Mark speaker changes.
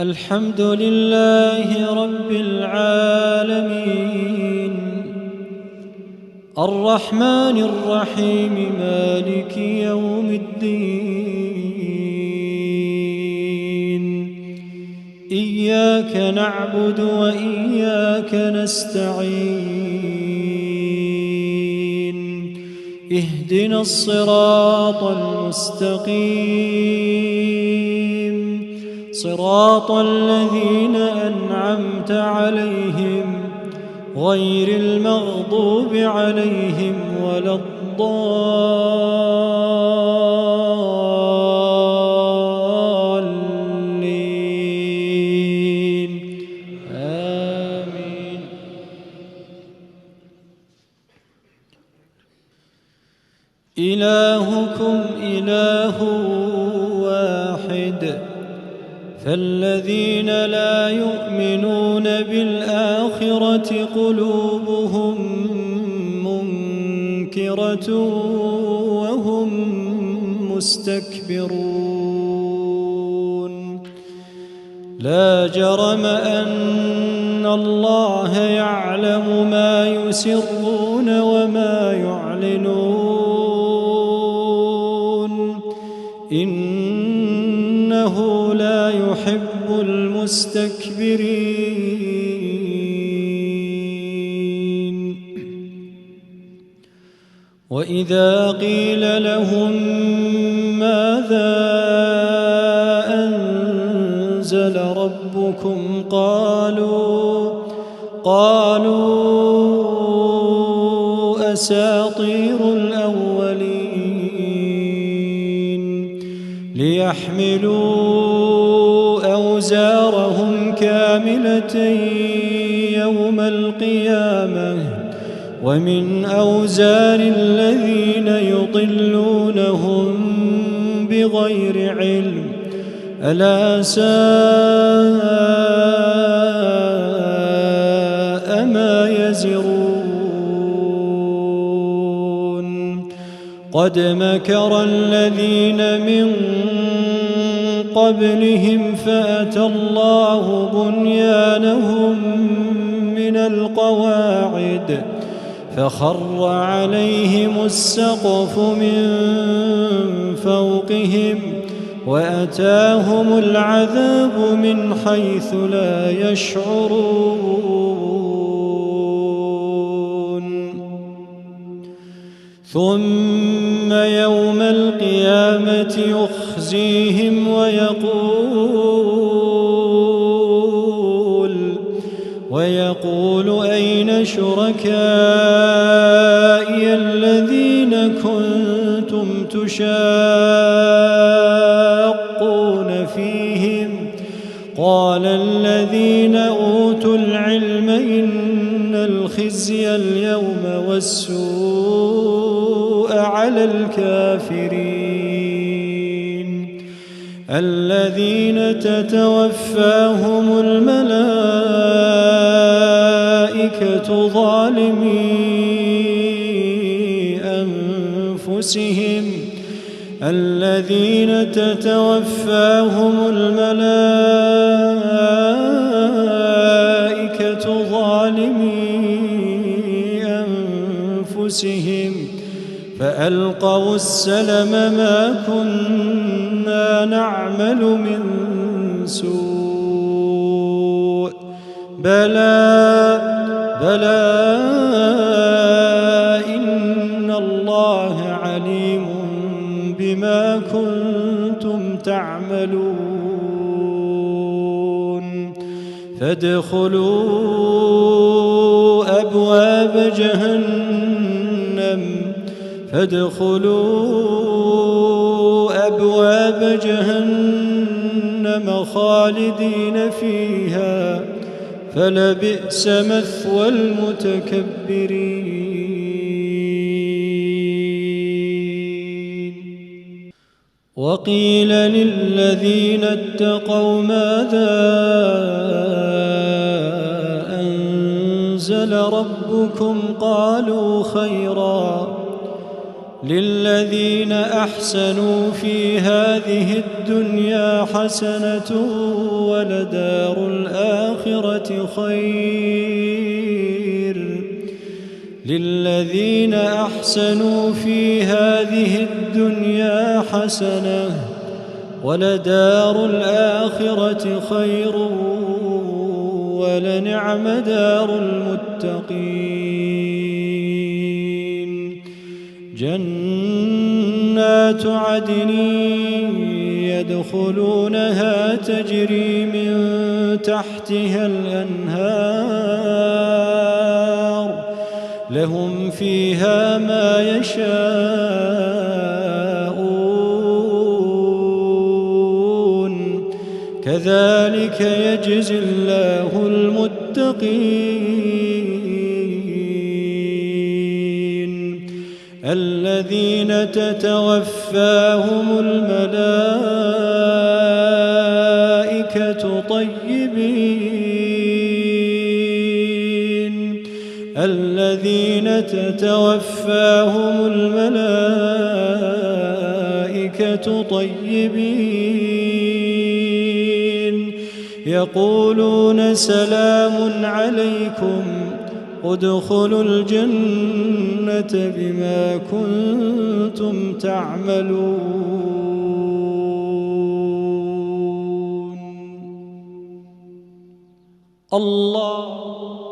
Speaker 1: الحمد لله رب العالمين الرحمن الرحيم مالك يوم الدين إياك نعبد وإياك نستعين اهدنا الصراط المستقيم صراط الذين أنعمت عليهم غير المغضوب عليهم ولا الضالين آمين. إلهكم إله واحد فالذين لا يؤمنون بالآخرة قلوبهم منكرة وهم مستكبرون لا جرم أن الله يعلم ما يسرون وما يعلنون إنه لا يحب المستكبرين. وإذا قيل لهم ماذا أنزل ربكم قالوا أساطير الأولين ليحملوا أوزارهم كاملة يوم القيامة ومن أوزار الذين يضلونهم بغير علم ألا ساء ما يزرون. قد مكر الذين من قبلهم فأتى الله بنيانهم من القواعد فخر عليهم السقف من فوقهم وأتاهم العذاب من حيث لا يشعرون. ثم يوم القيامة يخزيهم ويقول أين شركائي الذين كنتم تشاقون فيهم قال الذين أوتوا العلم إن الخزي اليوم والسوء على الكافرين الذين تتوفاهم الملائكة ظالمي أنفسهم فألقوا السلم ما كنا نعمل من سوء بلى إن الله عليم بما كنتم تعملون. فادخلوا أبواب جهنم خالدين فيها فلبئس مثوى المتكبرين. وقيل للذين اتقوا ماذا أنزل ربكم قالوا خيرا للذين أحسنوا في هذه الدنيا حسنة ولدار الآخرة خير للذين أحسنوا في هذه الدنيا حسنة ولدار الآخرة خير ولنعم دار المتقين جنات عدن يدخلونها تجري من تحتها الأنهار لهم فيها ما يشاءون كذلك يجزي الله المتقين الذين تتوفاهم الملائكة طيبين الذين تتوفاهم الملائكة طيبين يقولون سلام عليكم ادخلوا الجنة بما كنتم تعملون الله